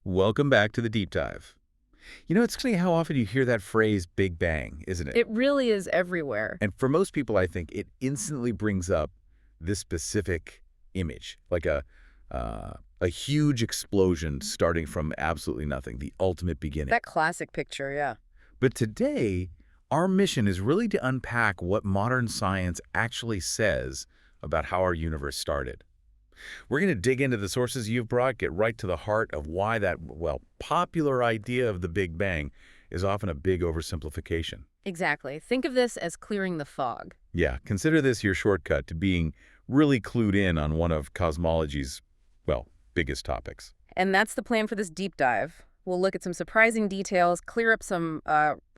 Welcome back to the deep dive. It's funny how often you hear that phrase Big Bang, isn't it? It really is everywhere. And for most people, I think it instantly brings up this specific image, like a huge explosion starting from absolutely nothing, the ultimate beginning. That classic picture, yeah. But today, our mission is really to unpack what modern science actually says about how our universe started. We're going to dig into the sources you've brought, get right to the heart of why that, well, popular idea of the Big Bang is often a big oversimplification. Exactly. Think of this as clearing the fog. Yeah, consider this your shortcut to being really clued in on one of cosmology's, well, biggest topics. And that's the plan for this deep dive. We'll look at some surprising details, clear up some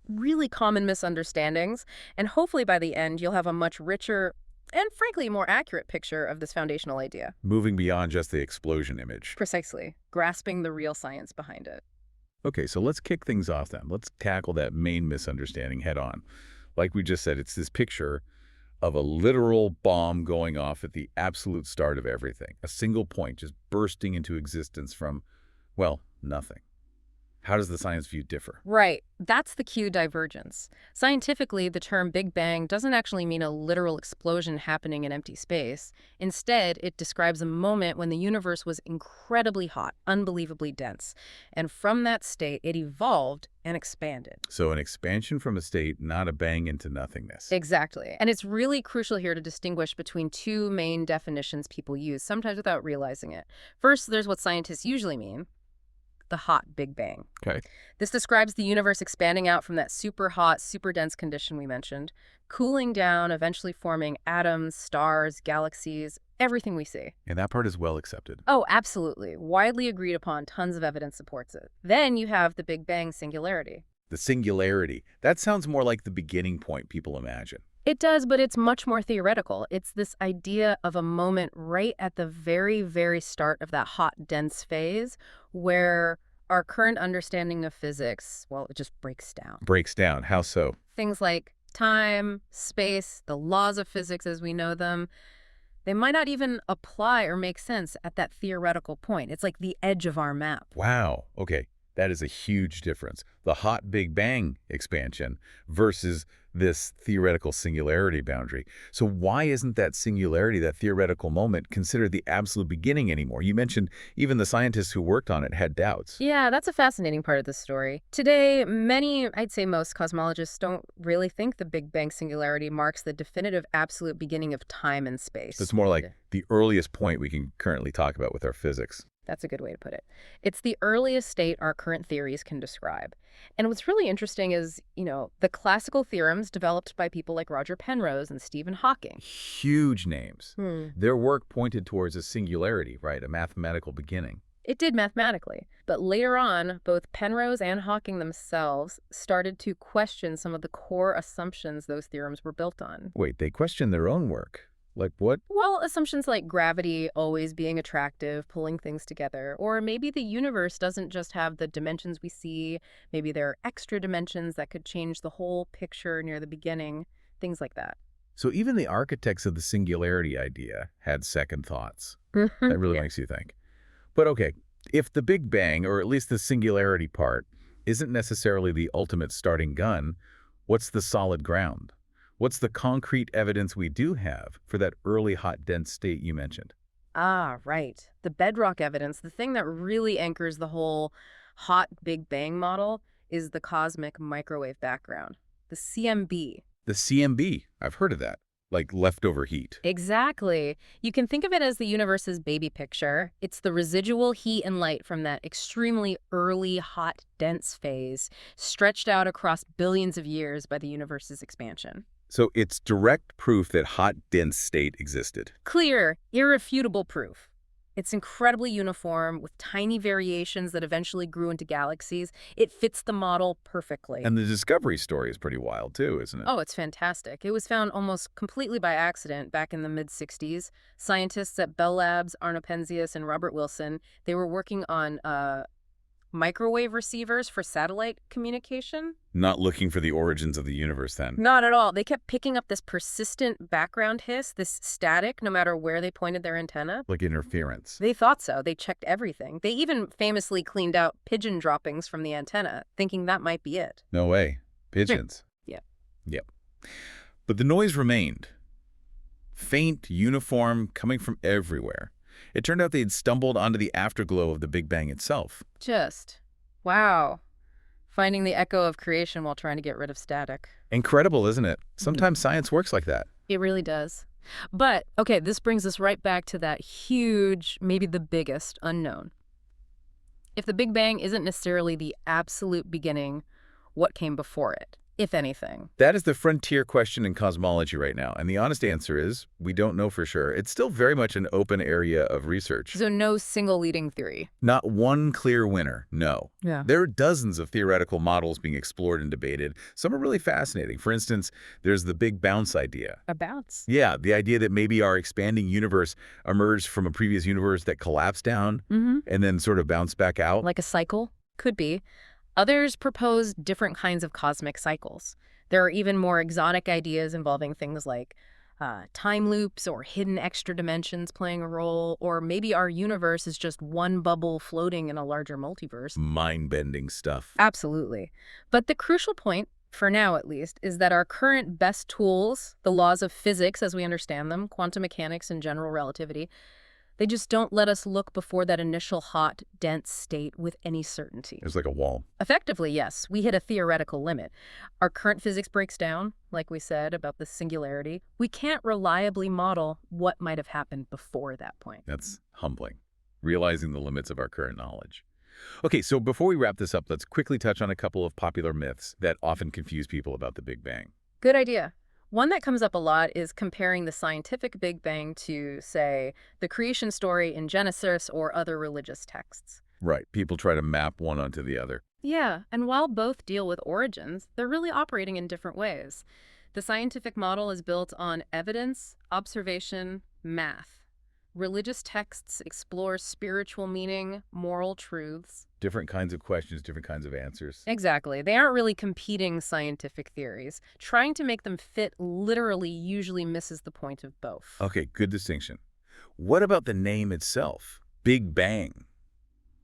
really common misunderstandings, and hopefully by the end you'll have a much richer and frankly more accurate picture of this foundational idea. Moving beyond just the explosion image. Precisely. Grasping the real science behind it. Okay, so let's kick things off then. Let's tackle that main misunderstanding head on. Like we just said, it's this picture of a literal bomb going off at the absolute start of everything. A single point just bursting into existence from, well, nothing. How does the science view differ? Right. That's the key divergence. Scientifically, the term Big Bang doesn't actually mean a literal explosion happening in empty space. Instead, it describes a moment when the universe was incredibly hot, unbelievably dense. And from that state, it evolved and expanded. So an expansion from a state, not a bang into nothingness. Exactly. And it's really crucial here to distinguish between two main definitions people use, sometimes without realizing it. First, there's what scientists usually mean, the hot Big Bang. Okay. This describes the universe expanding out from that super hot, super dense condition we mentioned, cooling down, eventually forming atoms, stars, galaxies, everything we see. And that part is well accepted. Oh, absolutely. Widely agreed upon, tons of evidence supports it. Then you have the Big Bang singularity. The singularity, that sounds more like the beginning point people imagine. It does, but it's much more theoretical. It's this idea of a moment right at the very, very start of that hot, dense phase where our current understanding of physics, well, it just breaks down. Breaks down. How so? Things like time, space, the laws of physics as we know them, they might not even apply or make sense at that theoretical point. It's like the edge of our map. Wow. Okay. That is a huge difference. The hot Big Bang expansion versus this theoretical singularity boundary. So why isn't that singularity, that theoretical moment, considered the absolute beginning anymore? You mentioned even the scientists who worked on it had doubts. Yeah, that's a fascinating part of the story. Today, many, I'd say most cosmologists don't really think the Big Bang singularity marks the definitive absolute beginning of time and space. It's more like the earliest point we can currently talk about with our physics. That's a good way to put it. It's the earliest state our current theories can describe. And what's really interesting is, the classical theorems developed by people like Roger Penrose and Stephen Hawking. Huge names. Their work pointed towards a singularity, right? A mathematical beginning. It did mathematically. But later on, both Penrose and Hawking themselves started to question some of the core assumptions those theorems were built on. Wait, they questioned their own work. Like what? Well, assumptions like gravity always being attractive, pulling things together, or maybe the universe doesn't just have the dimensions we see, maybe there are extra dimensions that could change the whole picture near the beginning, things like that. So even the architects of the singularity idea had second thoughts. That really Yeah. makes you think. But okay, if the Big Bang, or at least the singularity part, isn't necessarily the ultimate starting gun, what's the solid ground? What's the concrete evidence we do have for that early hot dense state you mentioned? Ah, right. The bedrock evidence, the thing that really anchors the whole hot Big Bang model, is the cosmic microwave background, the CMB. The CMB, I've heard of that, like leftover heat. Exactly. You can think of it as the universe's baby picture. It's the residual heat and light from that extremely early, hot, dense phase, stretched out across billions of years by the universe's expansion. So it's direct proof that hot dense state existed. Clear, irrefutable proof. It's incredibly uniform, with tiny variations that eventually grew into galaxies. It fits the model perfectly. And the discovery story is pretty wild too, isn't it? Oh, it's fantastic. It was found almost completely by accident back in the mid-60s. Scientists at Bell Labs, Arno Penzias, and Robert Wilson, they were working on Microwave receivers for satellite communication? Not looking for the origins of the universe then. Not at all. They kept picking up this persistent background hiss, this static, no matter where they pointed their antenna. Like interference. They thought so. They checked everything. They even famously cleaned out pigeon droppings from the antenna, thinking that might be it. No way. Pigeons. Yeah. Yep. But the noise remained. Faint, uniform, coming from everywhere. It turned out they'd stumbled onto the afterglow of the Big Bang itself. Wow. Finding the echo of creation while trying to get rid of static. Incredible, isn't it? Sometimes science works like that. It really does. But, okay, this brings us right back to that huge, maybe the biggest, unknown. If the Big Bang isn't necessarily the absolute beginning, what came before it, if anything? That is the frontier question in cosmology right now, and the honest answer is we don't know for sure. It's still very much an open area of research. So no single leading theory. Not one clear winner, no. Yeah. There are dozens of theoretical models being explored and debated. Some are really fascinating. For instance, there's the big bounce idea. A bounce? Yeah, the idea that maybe our expanding universe emerged from a previous universe that collapsed down and then sort of bounced back out. Like a cycle? Could be. Others propose different kinds of cosmic cycles. There are even more exotic ideas involving things like time loops or hidden extra dimensions playing a role, or maybe our universe is just one bubble floating in a larger multiverse. Mind-bending stuff. Absolutely. But the crucial point, for now at least, is that our current best tools, the laws of physics as we understand them, quantum mechanics and general relativity, they just don't let us look before that initial hot, dense state with any certainty. It's like a wall. Effectively, yes, we hit a theoretical limit. Our current physics breaks down, like we said, about the singularity. We can't reliably model what might have happened before that point. That's humbling, realizing the limits of our current knowledge. Okay, so before we wrap this up, let's quickly touch on a couple of popular myths that often confuse people about the Big Bang. Good idea. One that comes up a lot is comparing the scientific Big Bang to, say, the creation story in Genesis or other religious texts. Right, people try to map one onto the other. Yeah, and while both deal with origins, they're really operating in different ways. The scientific model is built on evidence, observation, math. Religious texts explore spiritual meaning, moral truths. Different kinds of questions, different kinds of answers. Exactly. They aren't really competing scientific theories. Trying to make them fit literally usually misses the point of both. Okay, good distinction. What about the name itself? Big Bang.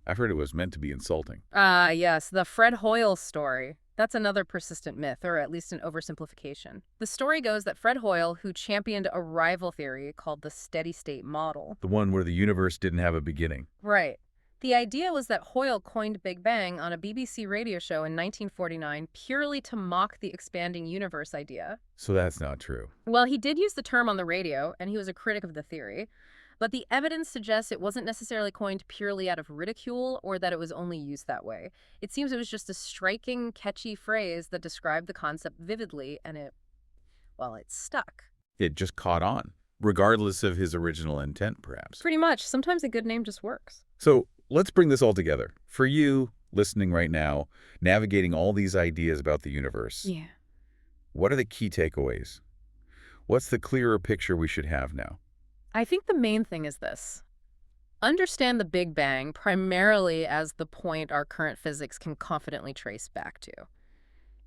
I've heard it was meant to be insulting. Yes, the Fred Hoyle story. That's another persistent myth, or at least an oversimplification. The story goes that Fred Hoyle, who championed a rival theory called the steady-state model. The one where the universe didn't have a beginning. Right. The idea was that Hoyle coined Big Bang on a BBC radio show in 1949 purely to mock the expanding universe idea. So that's not true. Well, he did use the term on the radio, and he was a critic of the theory. But the evidence suggests it wasn't necessarily coined purely out of ridicule or that it was only used that way. It seems it was just a striking, catchy phrase that described the concept vividly, and it stuck. It just caught on, regardless of his original intent, perhaps. Pretty much. Sometimes a good name just works. So let's bring this all together. For you, listening right now, navigating all these ideas about the universe, Yeah. what are the key takeaways? What's the clearer picture we should have now? I think the main thing is this. Understand the Big Bang primarily as the point our current physics can confidently trace back to.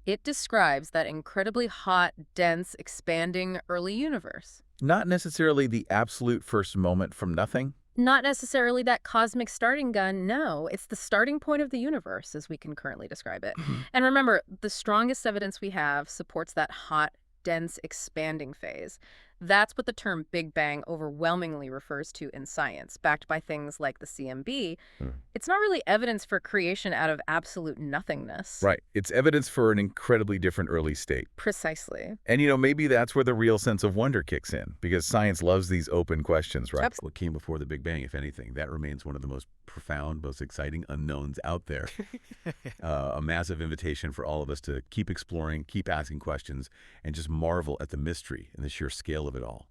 It describes that incredibly hot, dense, expanding early universe. Not necessarily the absolute first moment from nothing. Not necessarily that cosmic starting gun, no. It's the starting point of the universe, as we can currently describe it. And remember, the strongest evidence we have supports that hot, dense, expanding phase. That's what the term Big Bang overwhelmingly refers to in science, backed by things like the CMB. It's not really evidence for creation out of absolute nothingness. Right. It's evidence for an incredibly different early state. Precisely. And, maybe that's where the real sense of wonder kicks in, because science loves these open questions, right? Absolutely. What came before the Big Bang, if anything? That remains one of the most profound, most exciting unknowns out there. A massive invitation for all of us to keep exploring, keep asking questions, and just marvel at the mystery and the sheer scale of it all.